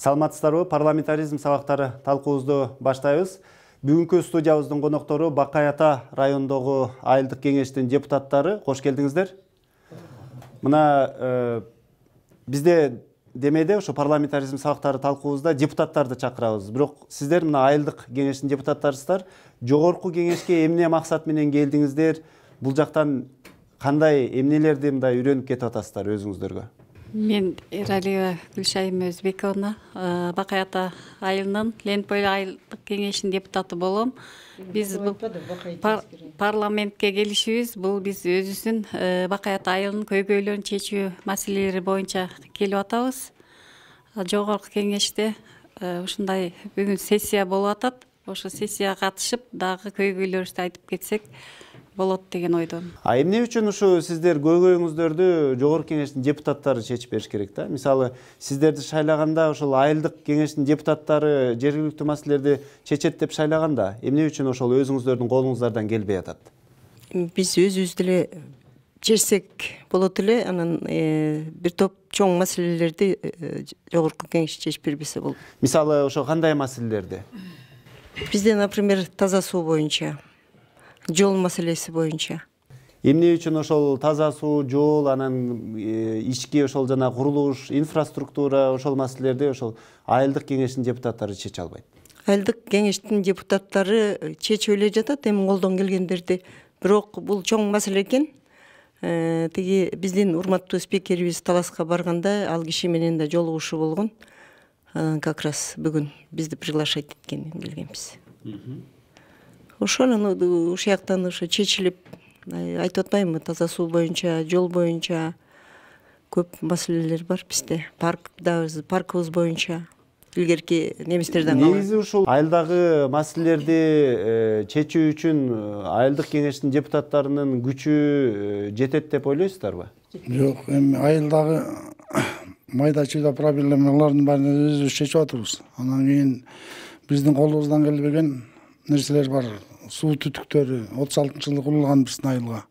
Саламатсыздарбы, парламентаризм сабактары талкуубузду баштайбыз. Бүгүнкү студиябыздын коноктору Бакай Ата районундогу айылдык кеңештин депутаттары. Кош келдиңиздер. Мына бизде демейде ошо парламентаризм сабактары талкуубузда депутаттарды чакырабыз. Бирок сиздер мына айылдык кеңештин депутаттарысыздар. Жогорку кеңешке эмне максат менен келдиңиздер? Бул жактан кандай эмнелерди мындай үйрөнүп кетип атасыздар өзүңүздөргө? Мен Эралиева Гүлшайым Өзбековна, Бакай Ата айылынын Ленпой айылдык кеңешинин депутаты болом. Биз парламентке келишибиз, бул биз өзүбүздүн Бакай Ата айылынын көйгөйлөрүн чечүү маселелери боюнча келип атабыз. Жогорку кеңеште ушундай бүгүн сессия болуп атат. Ошо сессияга катышып, дагы көйгөйлөрүбүздү айтып кетсек болот деген ойдон. Эмне үчүн ушу сиздер көйгөйүңүздөрдү жогорку кеңештин депутаттары чечип бериш керек да? Мисалы, сиздерди шайлаганда ошол айылдык кеңештин депутаттары жергиликтүү маселелерди чечет деп шайлаганда, эмне үчүн ошол өзүңүздөрдүн колуңуздардан келбей атат? Биз өзүбүз деле чечсек болот эле, анан бир топ чоң маселелерди жогорку кеңеш чечип бербесе болот. Мисалы, ошо кандай маселелерди? Бизде, например, таза суу боюнча, жол маселеси боюнча. Эмне үчүн ошол таза суу, жол, анан ички ошол жана курулуш, инфраструктура ошол маселелерди ошол айылдык кеңештин депутаттары чече албайт? Айылдык кеңештин депутаттары чечип эле жатат, эми колдон келгендерди. Бирок бул чоң маселе экен. Тиги биздин урматтуу спикерибиз Таласка барганда ал киши менен да жолугушуу болгон. Как раз бүгүн бизди приглашать эткен келгенбиз. Ошонун ушул жактан ошо чечилип, айтып атпаймынбы, таза суу боюнча, жол боюнча көп маселелер бар бизде. Паркыбыз боюнча илгерки немистерден калган. Негизи ушул айылдагы маселелерди чечүү үчүн айылдык кеңештин депутаттарынын күчү жетет деп ойлойсуздарбы? Жок, эми айылдагы майда чүйдө проблемалардын баарын өзүбүз чечип атабыз. Анан кийин биздин колубуздан келбеген нерселер бар. Суу түтүктөрү 36-жылы курулган биздин айылга.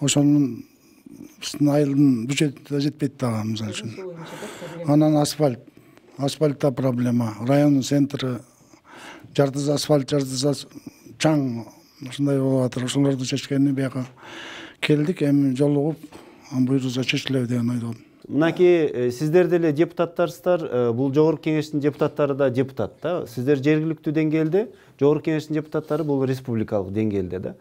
Ошонун биздин айылдын бюджети да жетпейт дагы, мисалы үчүн. Анан асфальтта проблема. Райондун центри жартысы асфальт, жартысы чаң, ушундай болуп атыр. Ошолорду чечкени бияка келдик, эми жолугуп, буйруза чечилеби деген ойдомун. Мынакей сиздер деле депутаттарсыздар, бул жогорку кеңештин депутаттары да депутат да. Сиздер жергиликтүү деңгээлде, жогорку кеңештин депутаттары бул республикалык деңгээлде да.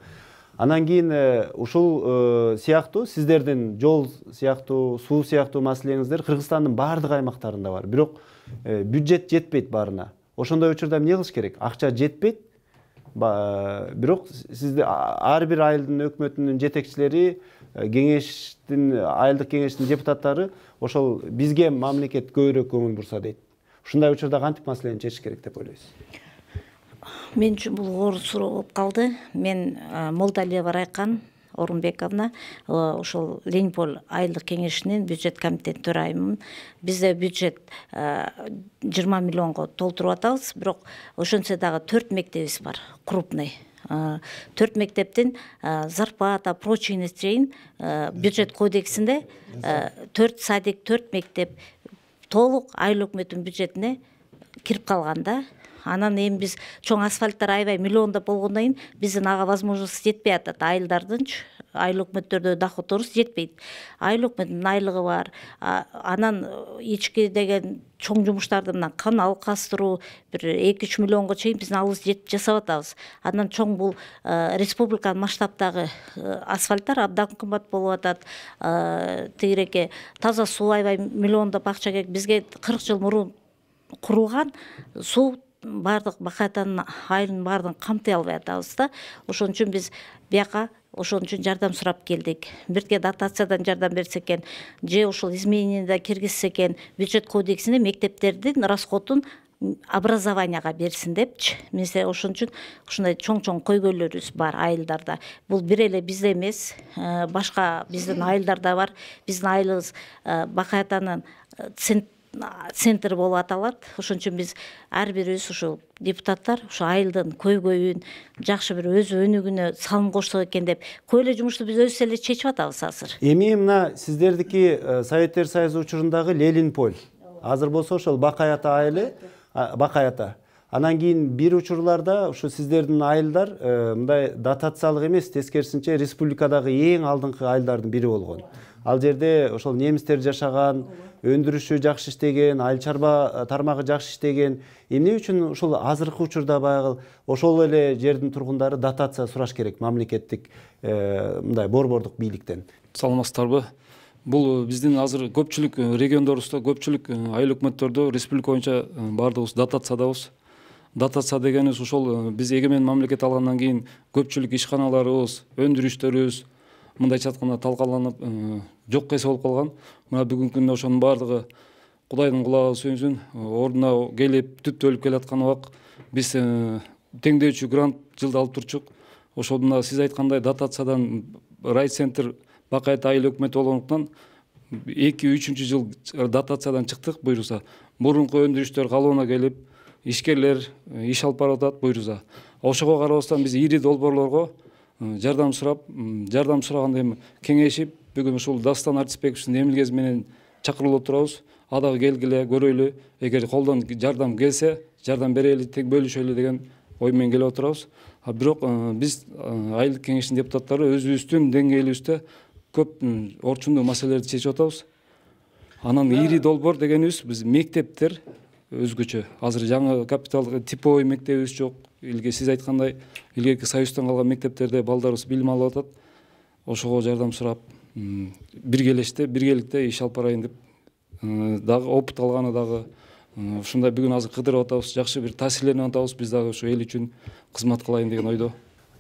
Анан кийин ушул сыяктуу сиздердин жол сыяктуу, суу сыяктуу маселеңиздер Кыргызстандын баардык аймактарында бар. Бирок бюджет жетпейт баарына. Ошондой учурда эмне кылыш керек? Акча жетпейт. Бирок сизде ар бир айылдын өкмөтүнүн жетекчилери, кеңештин, айылдык кеңештин депутаттары ошол бизге мамлекет көбүрөөк көңүл бурса дейт. Ушундай учурда кантип маселени чечиш керек деп ойлойсуз? Мен үчүн бул оор суроо болуп калды. Мен Молдалиева Райкан Орунбековна, ошол Ленпой айылдык кеңешинин бюджет комитетинин төрайымымын. Бизде бюджет 20 миллионго толтуруп атабыз, бирок ошончо дагы 4 мектебибиз бар, крупный. 4 мектептин зарплата, прочий чейин бюджет кодексинде 4 садик, 4 мектеп толук айыл өкмөтүнүн бюджетине кирип калган да. Анан эми биз чоң асфальттар аябай миллиондоп болгондон кийин биздин ага возможность жетпей атат. Айылдардын, айыл өкмөттөрдө доходторубуз жетпейт. Айыл өкмөтүнүн айлыгы бар. Анан ички деген чоң жумуштарды мына канал кастыруу бир 2-3 миллионго чейин биздин алыбыз жетип жасап атабыз. Андан чоң бул республиканын масштабтагы асфальттар абдан кымбат болуп атат. Тегиреке таза суу аябай миллиондоп акча керек. Бизге 40 жыл мурун курулган суу бардык Бакай Атанын айылын баардыгын камтый албай атабыз да. Ошон үчүн биз бияка ошон үчүн жардам сурап келдик. Бирге дотациядан жардам берсе экен, же ошол измененияда киргизсе экен, бюджет кодексине мектептердин расходун образованияга берсин депчи. Мисалы ошон үчүн ушундай чоң-чоң көйгөйлөрүбүз бар айылдарда. Бул бир эле бизде эмес, башка биздин айылдарда бар. Биздин айылыбыз Бакай Атанын центр болуп аталат. Ошон үчүн биз ар бирибиз ушул депутаттар ушу айылдын көйгөйүн жакшы бир өз өнүгүүнө салым кошсок экен деп көп эле жумушту биз өзүбүз эле чечип атабыз азыр. Эми мына сиздердики Советтер Союзу учурундагы Ленпой Азыр болсо ошол Бакаята айылы, Бакаята. Анан кийин бир учурларда ушу сиздердин айылдар мындай дотациялык эмес, тескерисинче республикадагы эң алдыңкы айылдардын бири болгон. Ал жерде ошол немистер жашаган, өндүрүшү жакшы иштеген, айыл чарба тармагы жакшы иштеген. Эмне үчүн ушул азыркы учурда баягы ошол эле жердин тургундары дотация сураш керек мамлекеттик мындай борбордук бийликтен? Саламатсыздарбы? Бул биздин азыр көпчүлүк региондорубузда, көпчүлүк айыл өкмөттөрдө республика боюнча баардыгыбыз дотациядабыз. Дотация дегенибиз ошол биз эгемен мамлекет алгандан кийин көпчүлүк ишканаларыбыз, өндүрүштөрүбүз мындайча айтканда талкаланып жокко эсе болуп калган. Мына бүгүнкү күндө ошонун баардыгы Кудайдын кулагы сүйүнсүн, ордуна келип түптөлүп келаткан убак биз теңдөөчү грант жылда алып турчук. Ошол мына сиз айткандай дотациядан райцентр Бакаята айыл өкмөтү болгондуктан 2-3 жыл дотациядан чыктык буйруса. Мурунку өндүрүштөр калыбына келип, ишкерлер иш алып барып атат буйруса. Ошого карабастан биз ири долбоорлорго жардам сураганда эми кеңешип, бүгүн ушул Дастан Артисбековичтин эмилгеси менен чакырылып турабыз. Адагы келгиле, көрөйлү, эгер колдон жардам келсе, жардам берели, тең бөлүшөлү деген ой менен келип отурабыз. Бирок биз айылдык кеңештин депутаттары өзүбүздүн деңгээлибизде көп орчундуу маселелерди чечип атабыз. Анан ири долбоор дегенибиз биз мектептер өзгөчө. Азыр жаңы капиталдык типовой мектебибиз жок. Илге сиз айткандай, илгерки союздан калган мектептерде балдарыбыз билим алып атат. Ошого жардам сурап, биргеликте иш алып барайын деп дагы опыт алганы дагы ушундай бүгүн азыр кыдырып атабыз. Жакшы бир таасирленип атабыз. Биз дагы ушу эл үчүн кызмат кылайын деген ойдо.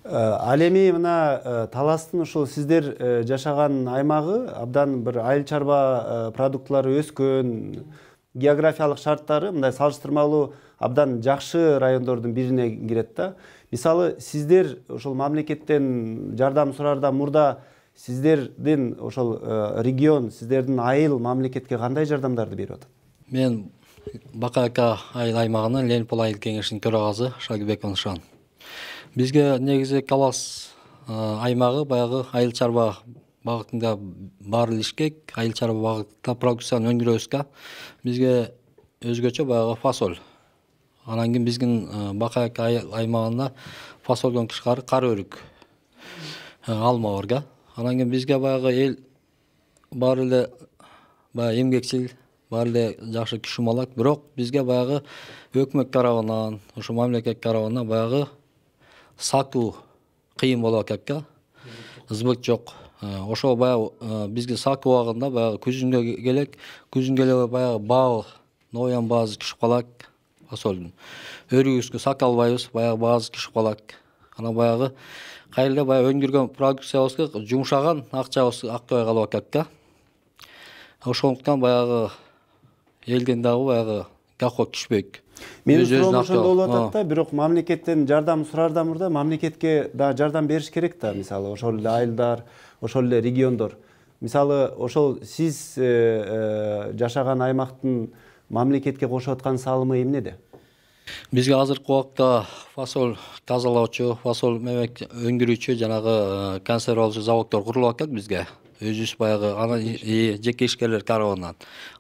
Ал эми мына Таластын ушул сиздер жашаган аймагы абдан бир айыл чарба продуктлары өскөн, географиялык шарттары мындай салыштырмалуу абдан жакшы райондордун бирине кирет да. Мисалы сиздер ошол мамлекеттен жардам сурардан мурда сиздердин ошол регион, сиздердин айыл мамлекетке кандай жардамдарды берип атат? Мен Бакаята айыл аймагынын Ленпол айыл кеңешинин төрагасы Шагибеков Нышан. Бизге негизи Калас аймагы баягы айыл чарба багытында бар илишкек, айыл чарба багытында продукцияны өндүрөбүзгө бизге өзгөчө баягы фасоль. Анан кийин биздин Бакаята айыл аймагында фасолдон тышкары кара өрүк, алма барга. Анан кийин бизге баягы эл бар эле баягы эмгекчил, бар эле жакшы күшүмалак, бирок бизге баягы өкмөт тарабынан, ошо мамлекет тарабынан баягы сатуу кыйын болуп атат. Сбыт жок. Ошо баягы бизге сатуу убагында баягы күзүнгө келе баягы баал, ноян баазы түшүп калат фасолдун. Өрүбүзгө сата албайбыз, баягы баазы түшүп калат. Анан баягы кайрылда баягы өндүргөн продукциябызга жумшаган акчабыз акпай калып атат. Ошондуктан баягы элден дагы баягы доход түшпөйт. Менин суроом ошондо болуп атат да, бирок мамлекеттен жардам сурардан мурда мамлекетке да жардам бериш керек да, мисалы ошол эле айылдар, ошол эле региондор. Мисалы ошол сиз жашаган аймактын мамлекетке кошуп аткан салымы эмнеде? Бизге азыркы убакта фасоль тазалоочу, фасоль өндүрүүчү жанагы консервалоочу заводдор курулуп атат бизге. Өзүбүз баягы анан жеке ишкерлер тарабынан.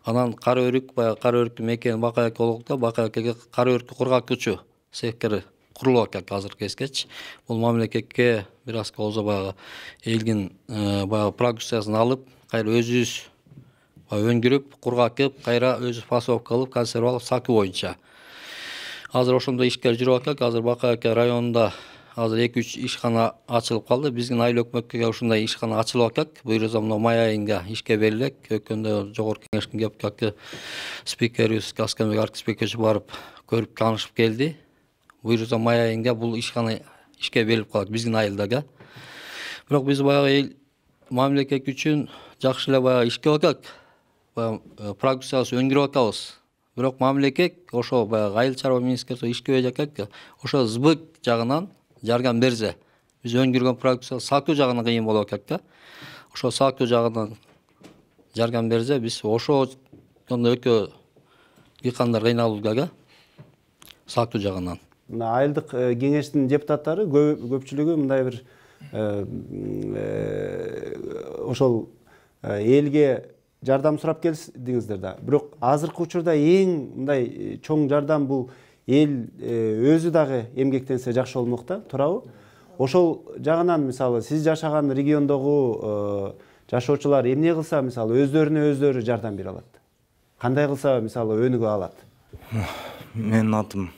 Анан кара өрүк, баягы кара өрүктүн мекени Бакаята болгондо Бакаятага кара өрүктү кургатуучу сектор курулуп атат азыркы кезге. Бул мамлекетке бир аз болсо баягы элдин баягы продукциясын алып, кайра өзүбүз өндүрүп, кургатып, кайра өзү фасовка кылып, консервалап сатуу боюнча. Азыр ошондо ишкер жүрүп атат. Азыр Бакаята районунда азыр 2-3 ишкана ачылып калды. Биздин айыл өкмөткө ушундай ишкана ачылып атат. Буйруса мына май айында ишке берилет. Өткөндө жогорку кеңештин депутаты спикерибиз Асканбек Артисбекович барып көрүп таанышып келди. Буйруса май айында бул ишкана ишке берилип калат биздин айылдага. Бирок биз баягы эл мамлекет үчүн жакшы эле баягы ишке атат. Продукциябызды өндүрүп атабыз. Бирок мамлекет ошо баягы айыл чарба министрлиги ишкебей жатат. Ошо сбыт жагынан жардам берсе, биз өндүргөн продукция сатуу жагынан кыйын болуп атат. Ошо сатуу жагынан жардам берсе, биз ошондон өтө дыйкандар кыйналууда сатуу жагынан. Мына айылдык кеңештин депутаттары көпчүлүгү мындай бир ошол элге жардам сурап келдиңиздер да. Бирок азыркы учурда эң мындай чоң жардам бул эл өзү дагы эмгектенсе жакшы болмок да, туурабы? Ошол жагынан мисалы сиз жашаган региондогу жашоочулар эмне кылса мисалы өздөрүнө өздөрү жардам бере алат? Кандай кылса мисалы өнүгө алат? Менин атым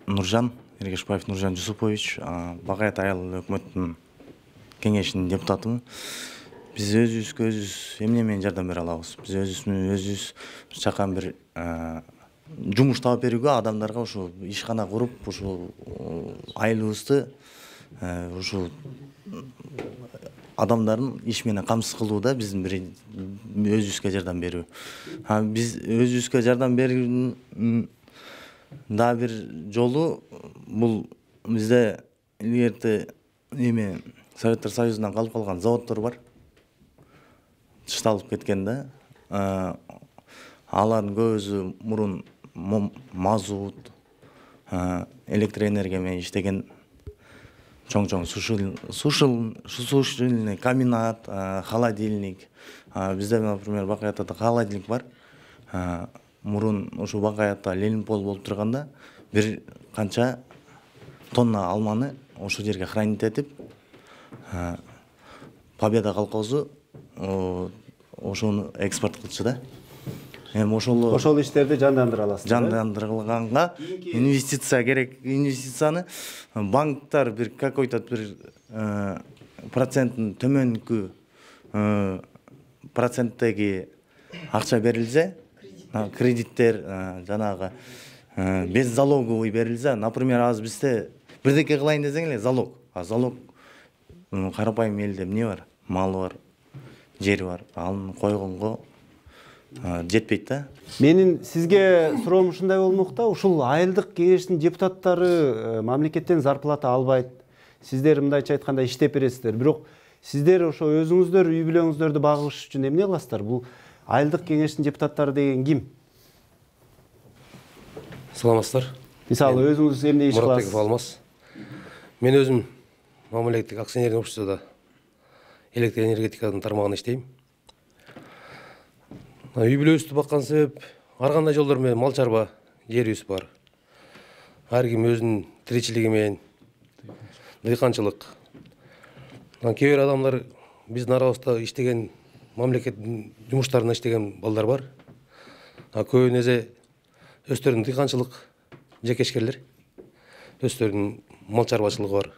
Нуржан Эргешбаев Нуржан Жусупович, Бак аят айыл өкмөтүнүн кеңешинин депутатымын. Биз өзүбүзгө өзүбүз эмне менен жардам бере алабыз? Биз өзүбүз чакан бир жумуш таап берүүгө, адамдарга ушу ишкана куруп, ушу айылыбызды ушу адамдардын иш менен камсыз кылууда биздин бир өзүбүзгө жардам берүү. Биз өзүбүзгө жардам берүүнүн да бир жолу бул бизде илгерти эме Советтер Союзунан калып калган заводдор бар. Чышталып кеткен да. Алардын көбүсү мурун мазут, электроэнергия менен иштеген чоң-чоң сушильный комбинат, холодильник. Бизде, например, Бак аятта холодильник бар. Мурун ушу Бак аятта Ленинпол болуп турганда бир канча тонна алманы ошол жерге хранить этип, Победа колхозу ошону экспорт кылчу да. Эми ошол иштерди жандандыра аласыз. Жандандырылганга инвестиция керек. Инвестицияны банктар бир какой-то бир проценттин төмөнкү проценттеги акча берилсе, кредиттер жанагы беззалоговый берилсе, например, азыр бизде бирдеке кылайын десең эле залог. Залог карапайым элде эмне бар? Малы бар, жери бар. Аны койгонго жетпейт да. Менин сизге суроом ушундай болмок да, ушул айылдык кеңештин депутаттары мамлекеттен зарплата албайт. Сиздер мындайча айтканда иштеп бересиздер. Бирок сиздер ошо өзүңүздөр үй бүлөңүздөрдү багыш үчүн эмне кыласыздар? Бул айылдык кеңештин депутаттары деген ким? Саламатсыздар. Мисалы өзүңүз эмне иш кыласыз? Муратбеков Алмаз. Мен өзүм мамлекеттик акционерный обществодо электр энергетиканын тармагында иштейм. Үй бүлөбүздү баккан себеп ар кандай жолдор менен мал чарба жерибиз бар. Ар ким өзүнүн тиричилиги менен дыйканчылык. Кээ бир адамдар биздин арабызда иштеген мамлекеттин жумуштарында иштеген балдар бар. Көбүн эзе өздөрүнүн дыйканчылык жекешкерлер, өздөрүнүн мал чарбачылыгы бар.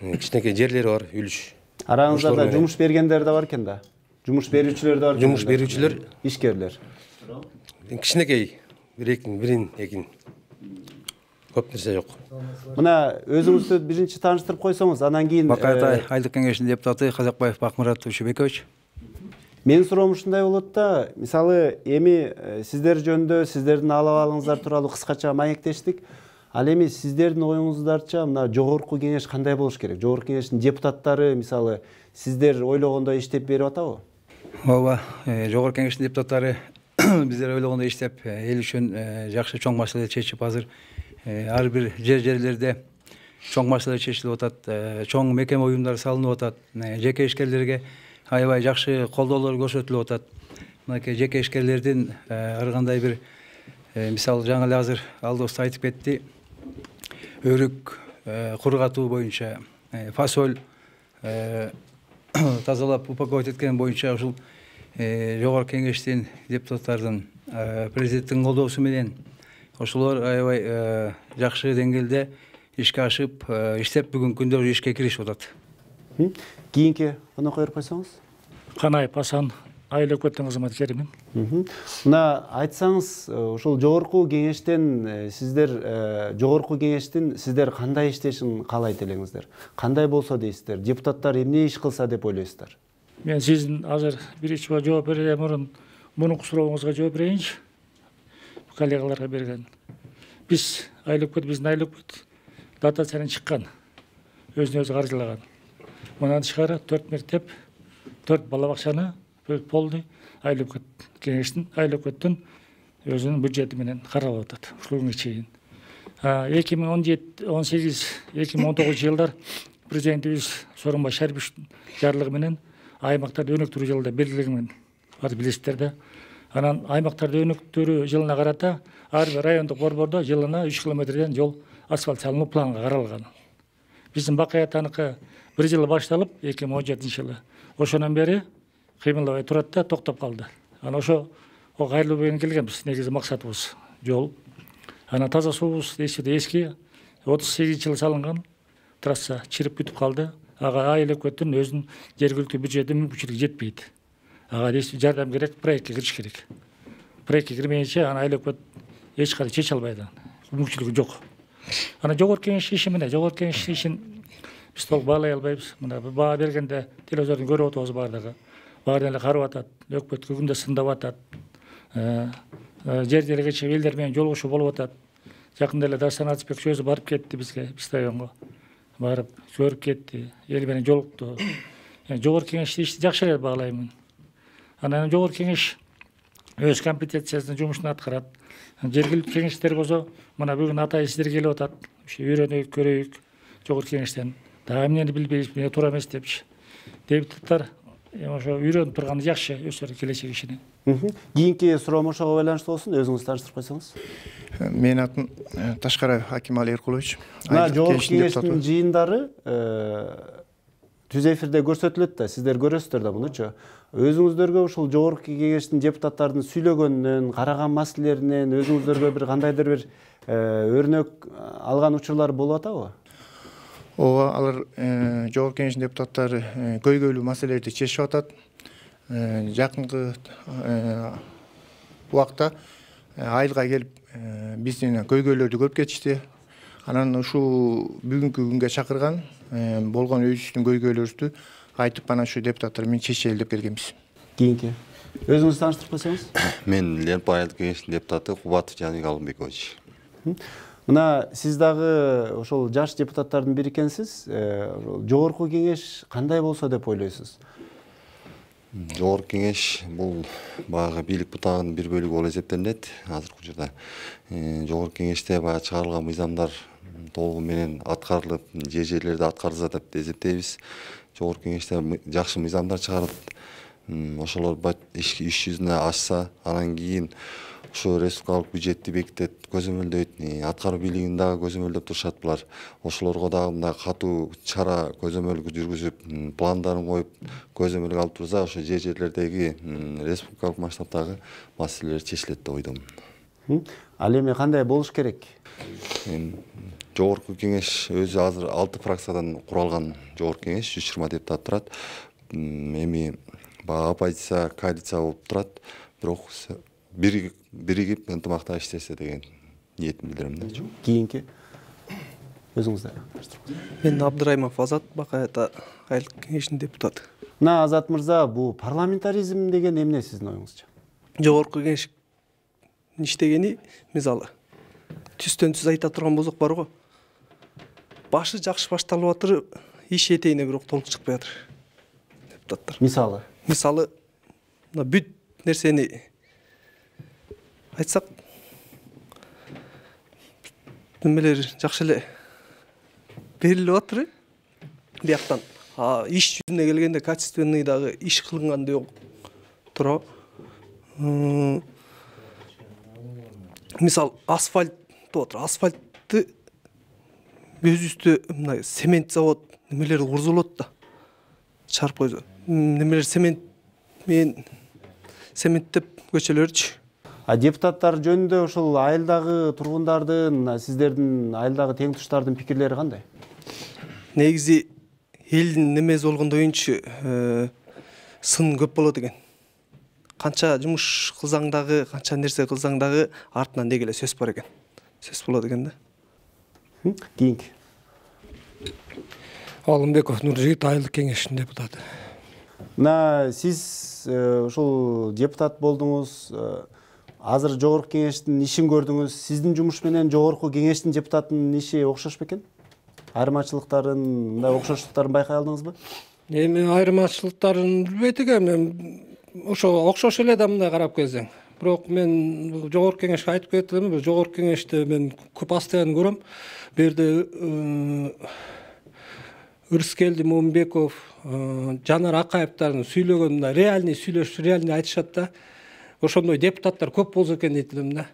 Кичинекей жерлери бар, үлүш. Араңыздарда жумуш бергендер да бар экен да. Жумуш берүүчүлөр да бар. Жумуш берүүчүлөр, ишкерлер. Кичинекей бирин экин. Көп нерсе жок. Мына өзүңүздү биринчи тааныштырып койсоңуз, анан кийин Бак аят айылдык кеңешинин депутаты Казакбаев Бакмурат Ушубекович. Менин суроом ушундай болот да, мисалы эми сиздер жөнүндө сиздердин алабалыңыздар тууралуу кыскача маектештик. Ал эми сиздердин оюңуздарча мына жогорку кеңеш кандай болуш керек? Жогорку кеңештин депутаттары мисалы сиздер ойлогондой иштеп берип атабы? Ооба, жогорку кеңештин депутаттары биздер ойлогондой иштеп, эл үчүн жакшы чоң маселе чечип азыр ар бир жерлерде чоң маселе чечилип атат, чоң мекеме уюмдар салынып атат, жеке ишкерлерге аябай жакшы колдоолор көрсөтүлүп атат. Мынакей жеке ишкерлердин ар кандай бир мисалы жаңы эле азыр алдыбызда айтып кетти, өрүк кургатуу боюнча, фасоль тазалап упаковать эткен боюнча ушул жогорку кеңештин депутаттардын президенттин колдоосу менен ошолор аябай жакшы деңгээлде ишке ашып, иштеп бүгүнкү күндө ишке киришип атат. Кийинки конокко берип койсоңуз. Канаев Асан, айыл өкмөттүн кызматкеримин. Мына айтсаңыз, ошол жогорку кеңештен сиздер кандай иштешин каалайт элеңиздер? Кандай болсо дейсиздер? Депутаттар эмне иш кылса деп ойлойсуздар? Мен сиздин азыр биринчи жооп берүүдөн мурун мунун сурооңузга жооп берейинчи. Коллегаларга берген. Биздин айыл өкмөт дотациядан чыккан. Өзүнө өзү каржылаган. Мындан тышкары 4 мектеп, 4 балабакчаны полный айыл өкмөттүн өзүнүн бюджети менен каралып атат. Ушуга чейин 2017-18-2019 жылдар президентибиз Сооронбай Шариповичтин жарлыгы менен аймактарды өнүктүрүү жылында белгиленген бар билесиздер да. Анан аймактарды өнүктүрүү жылына карата ар бир райондук борбордо жылына 3 километрден жол асфальт салынуу планга каралган. Биздин Бакай атаныкы bir жыл башталып 2017 жылы. Ошонон бери кыймылдабай турат да токтоп калды. Анан ошо кайрылуу менен келгенбиз. Негизи максатыбыз жол. Анан таза суубуз эски 38 жылы салынган трасса чирип бүтүп калды. Ага айыл өкмөттүн өзүнүн жергиликтүү бюджети мүмкүнчүлүгү жетпейт. Ага жардам керек, проектке кириш керек. Проектке кирмейинче аны айыл өкмөт эч кандай чече албайт. Мүмкүнчүлүгү жок. Ана жогорку кеңеш иши менен жогорку кеңеш ишин биз толук баалай албайбыз. Мына баа бергенде телевизордон көрүп атабыз бардыгы. Баарын эле карап атат, өкмөткө күндө сындап атат. Жер делегечи элдер менен жолугушуу болуп атат. Жакында эле Дастан Атышбек өзү барып кетти бизге, биз районго. Барып көрүп кетти, эл менен жолукту. Жогорку кеңеш ишти жакшы эле баалаймын. Анан жогорку кеңеш өз компетенциясынын жумушун аткарат. Жергиликтүү кеңештер болсо, мына бүгүн атай сиздер келип атат. Ушу үйрөнөйүк, көрөйүк. Жогорку кеңештен дагы эмнени билбейбиз, эмне туура эмес депчи. Депутаттар ошо үйрөнүп турганы жакшы өздөрү келечек ишине. Кийинки суроом ошого байланыштуу болсун, өзүңүз тааныштырып койсоңуз. Менин атым Ташкараев Аким Али Эркулович. Жогорку кеңештин жыйындары түз эфирде көрсөтүлөт да, сиздер көрөсүздөр да мунучу. Өзүңүздөргө ушул жогорку кеңештин депутаттардын сүйлөгөнүнөн, караган маселелеринен өзүңүздөргө бир кандайдыр бир өрнөк алган учурлар болуп атабы? Ооба, алар жогорку кеңештин депутаттары көйгөйлүү маселелерди чечип атат. Жакынкы убакта айылга келип биздин көйгөйлөрдү көрүп кетишти. Анан ушул бүгүнкү күнгө чакырган болгон өзүбүздүн көйгөйлөрүбүздү айтып анан ушу депутаттар менен чечели деп келгенбиз. Кийинки өзүңүз тааныштырып койсоңуз. Мен Ленпа айылдык кеңештин депутаты Кубатов Жаныбек Алымбекович. Мына сиз дагы ошол жаш депутаттардын бири экенсиз. Жогорку кеңеш кандай болсо деп ойлойсуз? Жогорку кеңеш бул баягы бийлик бутагынын бир бөлүгү болуп эсептелинет. Азыркы учурда жогорку кеңеште баягы чыгарылган мыйзамдар толугу менен аткарылып, жерлерде аткарылса деп эсептейбиз. Жогорку кеңеште жакшы мыйзамдар чыгарылып, ошолор иш жүзүнө ашса, анан кийин ошо республикалык бюджетти бекитет, көзөмөлдөйт, аткаруу бийлигин дагы көзөмөлдөп турушат булар. Ошолорго дагы мындай катуу чара көзөмөлгө жүргүзүп, пландарын коюп, көзөмөлгө алып турса, ошо жерлердеги республикалык масштабтагы маселелер чечилет деп ойдом. Ал эми кандай болуш керек? Жогорку кеңеш өзү азыр 6 фракциядан куралган жогорку кеңеш, 120 депутат турат. Эми баягы оппозиция, коалиция болуп турат, бирок биригип ынтымакта иштесе деген ниетин билдирем да. Кийинки өзүңүздөр. Мен Абдыраймов Азат, Бакай ата айылдык кеңешинин депутаты. Мына Азат мырза, бул парламентаризм деген эмне сиздин оюңузча? Жогорку кеңеш иштегени, мисалы, түстөн түз айта турган болсок бар го. Башы жакшы башталып атыр, иш этегине бирок толук чыкпай атыр. Депутаттар. Мисалы, мына бүт нерсени айтсак, немелер жакшы эле берилип атыр. Бияктан иш жүзүнө келгенде качественный дагы иш кылынгандай тура. Мисал, асфальт отур. Асфальтты өзүбүздө мына цемент завод немелер курзулот да. Чарп койду. Немелер цемент менен цементтеп көчөлөрчү. Депутаттар жөнүндө ошол айылдагы тургундардын, сиздердин айылдагы теңтуштардын пикирлери кандай? Негизи элдин немеси болгондо оюнчу сын көп болот экен. Канча жумуш кылсаң дагы, канча нерсе кылсаң дагы артынан деги эле сөз бар экен. Сөз болот экен да. Кийинки. Алымбеков Нуржигит айылдык кеңештин депутаты. Мына сиз ушул депутат болдуңуз, азыр жогорку кеңештин ишин көрдүңүз. Сиздин жумуш менен жогорку кеңештин депутатынын иши окшош бекен? Айырмачылыктарын, мындай окшоштуктарын байкай алдыңызбы? Эми айырмачылыктарын билбейт экенмин. Ошо окшош эле да мындай карап келсең. Бирок мен жогорку кеңешке айтып кеттим, жогорку кеңеште мен көп постоянно көрөм. Бу жерде Ырыскелди Момунбеков, Жанар Акаевдардын сүйлөгөнүнө реальный сүйлөшүп, реальный айтышат да. Ошондой депутаттар көп болсо экен дейт элем да.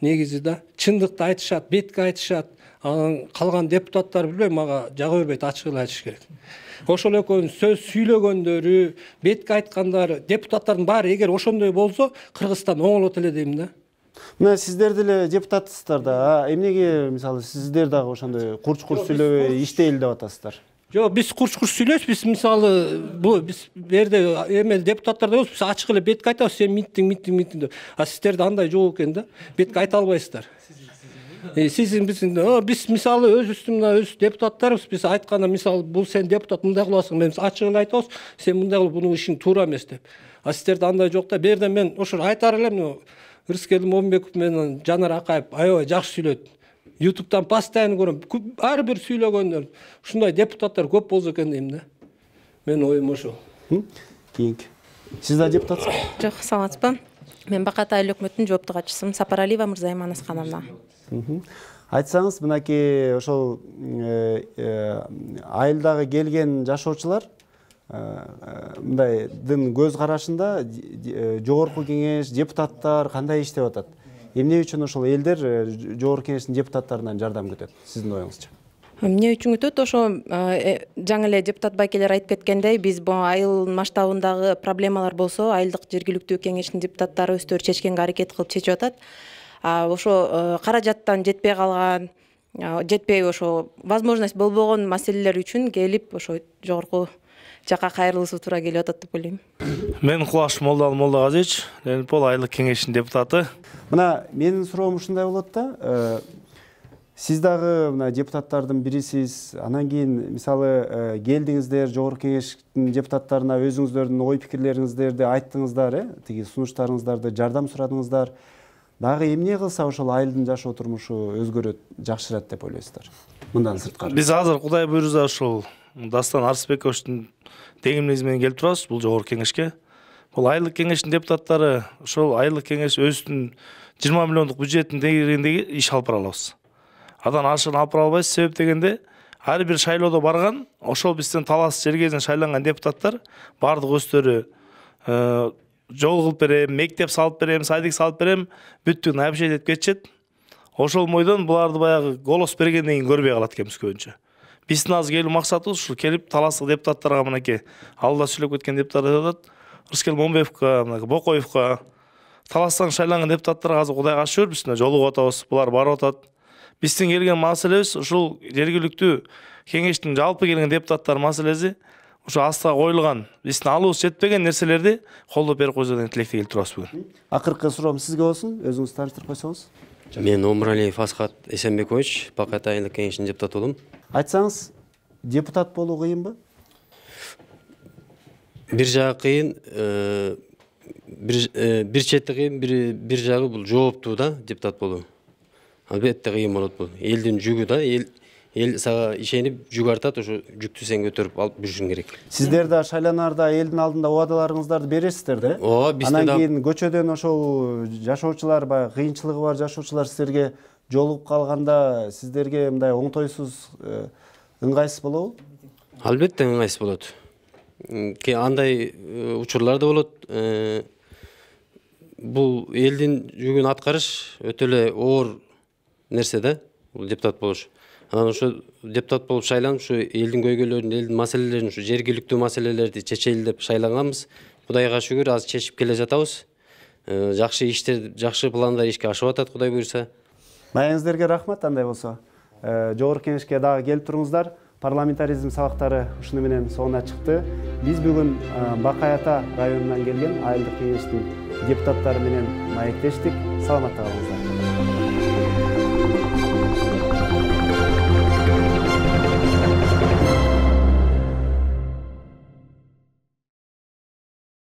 Негизи да чындыкты айтышат, бетке айтышат. Калган депутаттар билбейм, мага жагы бербейт, ачык эле айтыш керек. Ошол экөөнүн сөз сүйлөгөндөрү, бетке айткандары, депутаттардын баары эгер ошондой болсо, Кыргызстан оңолот эле дейм да. Мына сиздер деле депутатсыздар да. Эмнеге мисалы сиздер дагы ошондой курч-курч сүйлөбөй иштейли деп атасыздар? Жок, биз курч-курч сүйлөйбүз, биз мисалы биз берде эме депутаттар да биз ачык эле бетке айтабыз, сен митинг деп. А сиздерде андай жок экен да. Бетке айта албайсыздар. Биз мисалы өз депутаттарыбыз, биз айтканда мисалы бул сен депутат мындай кыласың, мен ачык эле айтабыз, сен мындай кылып бунун ишин туура эмес деп. А сиздерде андай жок да. Берде мен ошо айтар элем, Ырыскелди Момунбеков менен Жанар Акаев аябай жакшы сүйлөйт. YouTube'дан постоянно көрөм. Ар бир сүйлөгөндөр ушундай депутаттар көп болсо экен дейм да. Менин оюм ошол. Кийинки. Сиз да депутатсыз? Жок, саламатсызбы? Мен Бакай Ата айыл өкмөтүнүн жооптуу катчысымын, Сапаралиева Мырзайым Анаскановна. Айтсаңыз, мынакей ошол айылдагы келген жашоочулар мындайдын көз карашында жогорку кеңеш, депутаттар кандай иштеп атат? Эмне үчүн ошол элдер жогорку кеңештин депутаттарынан жардам күтөт? Сиздин оюңузча. Эмне үчүн күтөт? Ошо жаңы эле депутат байкелер айтып кеткендей, биз бу айыл масштабындагы проблемалар болсо, айылдык жергиликтүү кеңештин депутаттары өздөрү чечкенге аракет кылып чечип атат. Ошо каражаттан жетпей калган, жетпей ошо возможность болбогон маселелер үчүн келип ошо жогорку жака кайрылуусу туура келип атат деп ойлойм. Мен Кубаш Молдагазич, Ленинпол айылдык кеңештин депутаты. Мына менин суроом ушундай болот да. Сиз дагы мына депутаттардын бирисиз. Анан кийин мисалы келдиңиздер, жогорку кеңештин депутаттарына өзүңүздөрдүн ой пикирлериңиздерди айттыңыздар, тиги сунуштарыңыздарды жардам сурадыңыздар. Дагы эмне кылса ошол айылдын жашоо турмушу өзгөрөт, жакшырат деп ойлойсуздар? Мындан сырткары. Биз азыр Кудай буйрса ошол Дастан Арсбековичтин тегимниги менен келип турабыз бул жогорку кеңешке. Бул айылдык кеңештин депутаттары ошол айылдык кеңеш өзүнүн 20 миллиондук бюджеттин деңгээлинде иш алып бара алабыз. Адан ашыгын алып бара албайбыз, себеп дегенде ар бир шайлоодо барган, ошол бизден талас жергеден шайланган депутаттар бардык өздөрү жол кылып берем, мектеп салып берем, садик салып берем, бүттүн обещать этип кетишет. Ошол мойдон буларды баягы голос бергенден кийин көрбөй калат экенбиз көбүнчө. Биздин азыр келүү максатыбыз ушул, келип таластык депутаттарга мынакей алдыда сүйлөп кеткен депутаттар атат. Ырыскелди Момунбековго, Бокоевго, таластан шайланган депутаттарга азыр Кудайга шүгүр биз жолугуп атабыз, булар барып атат. Биздин келген маселебиз ушул жергиликтүү кеңештин жалпы келген депутаттар маселеси, ушу астыга коюлган, биздин алуубыз жетпеген нерселерди колдоп берип койсо деген тилекте келип турабыз бүгүн. Акыркы суроом сизге болсун, өзүңүз тааныштырып койсоңуз. Мен Омуралиев Асхат Эсенбекович, Бакай Ата айылдык кеңешинин депутаты болом. Айтсаңыз, депутат болуу кыйынбы? Бир жагы кыйын, бир чети кыйын, бир жагы бул жооптуу да депутат болуу. Албетте кыйын болот бул. Элдин жүгү да, эл сага ишенип жүк артат, ошо жүктү сен көтөрүп алып жүрүшүң керек. Сиздер да шайланарда элдин алдында убадаларыңыздарды бересиздер да? Ооба, бизде да. Анан кийин көчөдөн ошол жашоочулар, баягы кыйынчылыгы бар жашоочулар сиздерге жолугуп калганда, сиздерге мындай оңтойсуз ыңгайсыз болобу? Албетте ыңгайсыз болот. Андай учурлар да болот. Бул элдин жүгүн аткарыш өтө эле оор нерсе да, бул депутат болуш. Анан ошо депутат болуп шайланып, ушу элдин көйгөйлөрүн, элдин маселелерин, ушу жергиликтүү маселелерди чечели деп шайланганбыз. Кудайга шүгүр, азыр чечип келе жатабыз. Жакшы иштер, жакшы пландар ишке ашып атат, Кудай буйрса. Маегиңиздерге рахмат, андай болсо. Жогорку кеңешке дагы келип туруңуздар. Парламентаризм сабактары ушуну менен соңуна чыкты. Биз бүгүн Бакай Ата районунан келген айылдык кеңештин депутаттары менен маектештик. Саламатта калыңыздар.